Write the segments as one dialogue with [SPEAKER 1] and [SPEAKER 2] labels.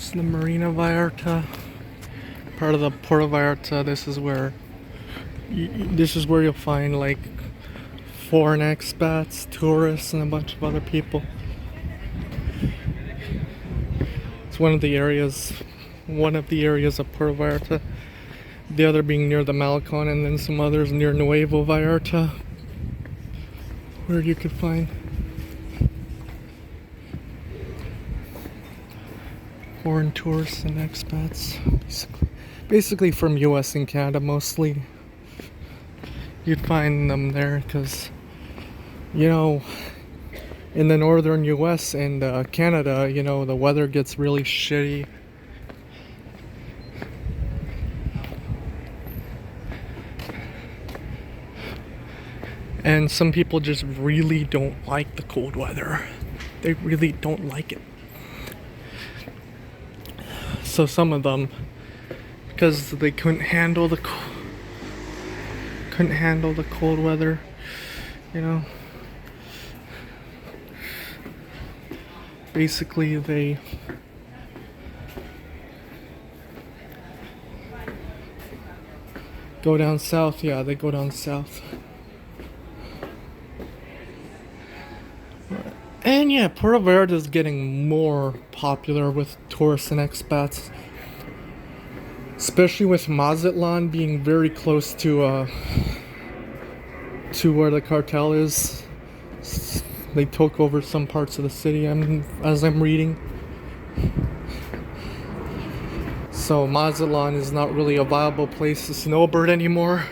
[SPEAKER 1] It's the Marina Vallarta, part of the Puerto Vallarta. This is where you'll find like foreign expats, tourists, and a bunch of other people. It's one of the areas of Puerto Vallarta. The other being near the Malecon, and then some others near Nuevo Vallarta, where you could find foreign tourists and expats, basically from US and Canada mostly. You'd find them there because, in the northern US and Canada, the weather gets really shitty. And some people just really don't like the cold weather. They really don't like it. So some of them, because they couldn't handle the cold weather, basically they go down south. Yeah, they go down south. And yeah, Puerto Vallarta is getting more popular with tourists and expats, especially with Mazatlan being very close to where the cartel is. They took over some parts of the city, as I'm reading. So Mazatlan is not really a viable place to snowbird anymore.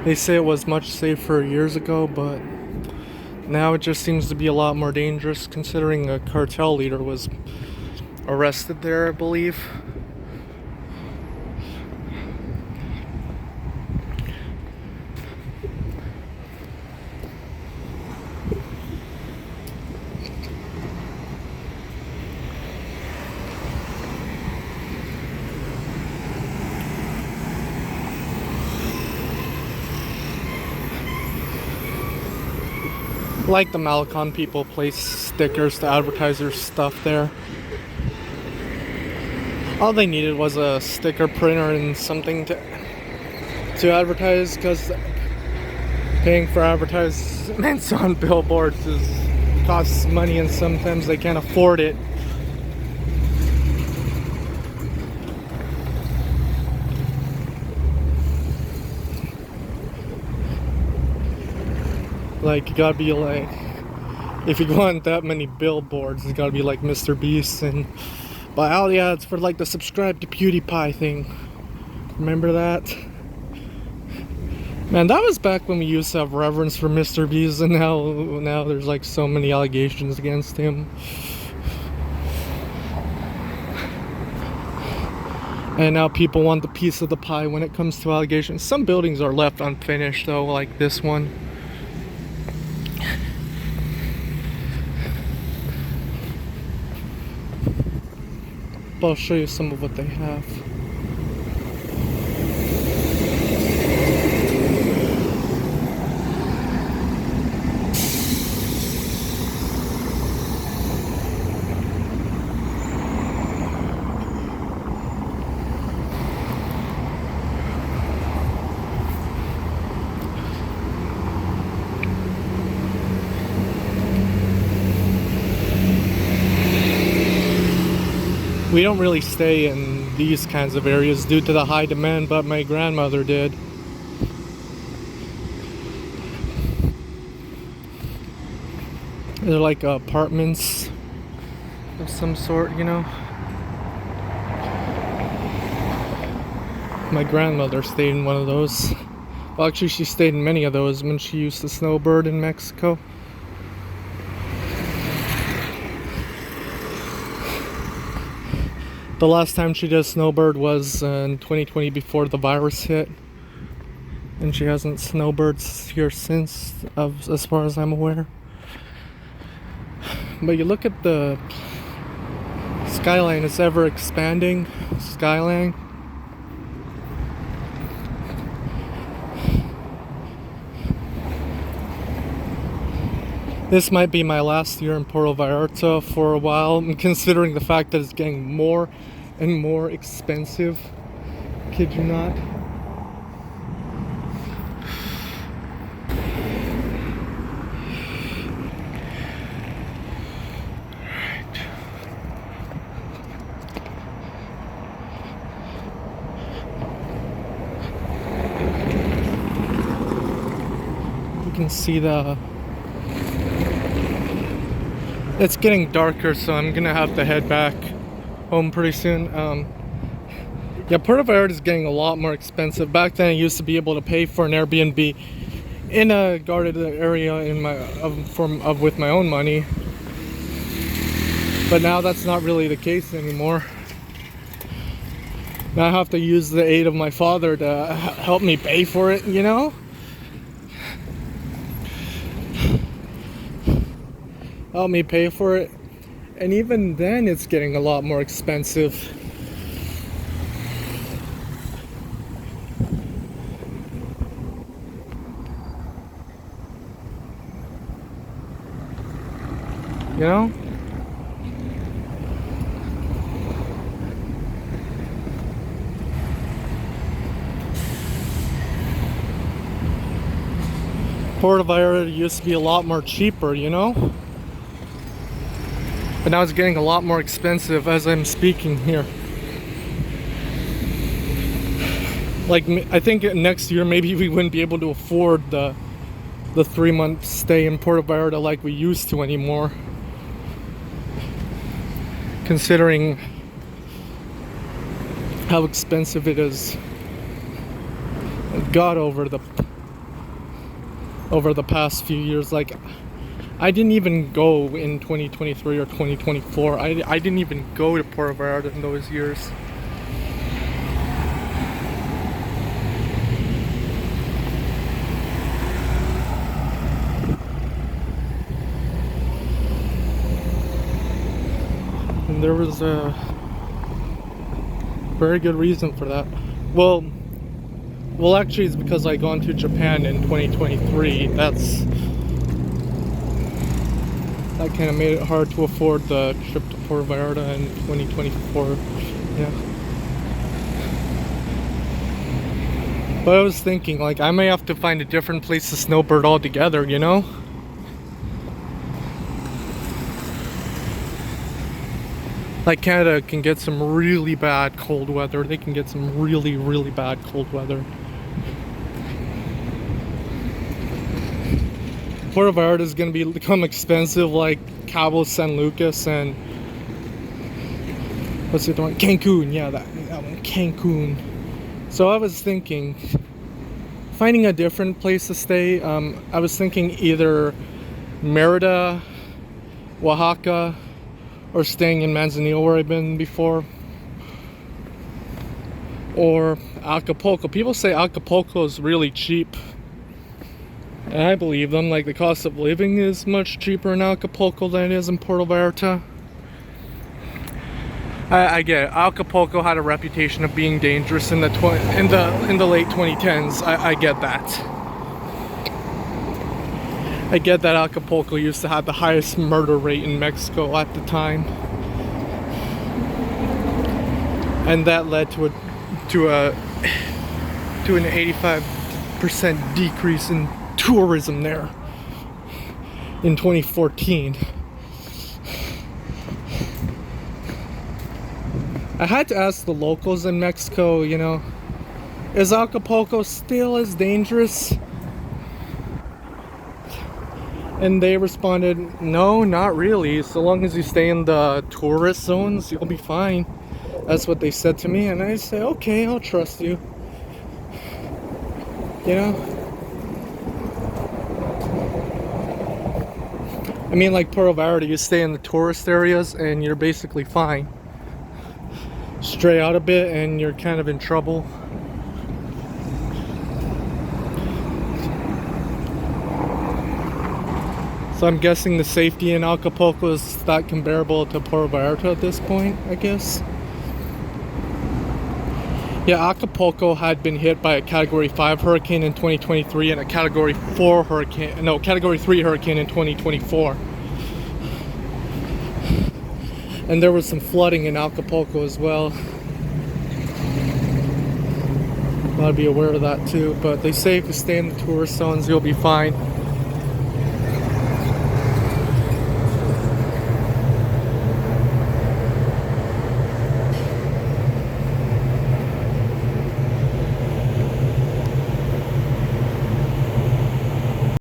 [SPEAKER 1] They say it was much safer years ago, but now it just seems to be a lot more dangerous, considering a cartel leader was arrested there, I believe. Like the Malecon people place stickers to advertise their stuff there. All they needed was a sticker printer and something to advertise, because paying for advertisements on billboards costs money, and sometimes they can't afford it. Like, you gotta be like, if you want that many billboards, it's gotta be like Mr. Beast and, but oh yeah, it's for like the subscribe to PewDiePie thing. Remember that? Man, that was back when we used to have reverence for Mr. Beast, and now there's like so many allegations against him. And now people want the piece of the pie when it comes to allegations. Some buildings are left unfinished though, like this one. But I'll show you some of what they have. We don't really stay in these kinds of areas due to the high demand, but my grandmother did. They're like apartments of some sort, My grandmother stayed in one of those. Well, actually, she stayed in many of those when she used to snowbird in Mexico. The last time she did snowbird was in 2020, before the virus hit, and she hasn't snowbirded here since, as far as I'm aware. But you look at the skyline, it's ever expanding skyline. This might be my last year in Puerto Vallarta for a while, and considering the fact that it's getting more and more expensive. Kid you not. You can see it's getting darker, so I'm gonna have to head back home pretty soon. Yeah, Puerto Vallarta is getting a lot more expensive. Back then I used to be able to pay for an Airbnb in a guarded area with my own money, but now that's not really the case anymore. Now I have to use the aid of my father to help me pay for it, you know? Help me pay for it. And even then it's getting a lot more expensive. You know? Puerto Vallarta used to be a lot more cheaper, you know? But now it's getting a lot more expensive as I'm speaking here. Like, I think next year maybe we wouldn't be able to afford the 3-month stay in Puerto Vallarta like we used to anymore. Considering how expensive it is. It got over the past few years. Like, I didn't even go in 2023 or 2024. I didn't even go to Puerto Vallarta in those years. And there was a very good reason for that. Well, actually it's because I gone to Japan in 2023. That kind of made it hard to afford the trip to Puerto Vallarta in 2024. Yeah. But I was thinking, like, I may have to find a different place to snowbird altogether, you know? Like, Canada can get some really bad cold weather. They can get some really, really bad cold weather. Puerto Vallarta is going to become expensive like Cabo San Lucas and what's the other one? Cancun. Yeah, that one. Cancun. So I was thinking finding a different place to stay. I was thinking either Merida, Oaxaca, or staying in Manzanillo where I've been before, or Acapulco. People say Acapulco is really cheap. And I believe them. Like, the cost of living is much cheaper in Acapulco than it is in Puerto Vallarta. I get it. Acapulco had a reputation of being dangerous in the late 2010s. I get that. I get that Acapulco used to have the highest murder rate in Mexico at the time, and that led to an 85% decrease in tourism there in 2014. I had to ask the locals in Mexico, you know, is Acapulco still as dangerous? And they responded, no, not really. So long as you stay in the tourist zones, you'll be fine. That's what they said to me. And I said, okay, I'll trust you. You know? I mean, like Puerto Vallarta, you stay in the tourist areas and you're basically fine. Stray out a bit and you're kind of in trouble. So I'm guessing the safety in Acapulco is that comparable to Puerto Vallarta at this point, I guess. Yeah, Acapulco had been hit by a Category 5 hurricane in 2023 and a Category 3 hurricane in 2024. And there was some flooding in Acapulco as well. Gotta be aware of that too. But they say if you stay in the tourist zones, you'll be fine.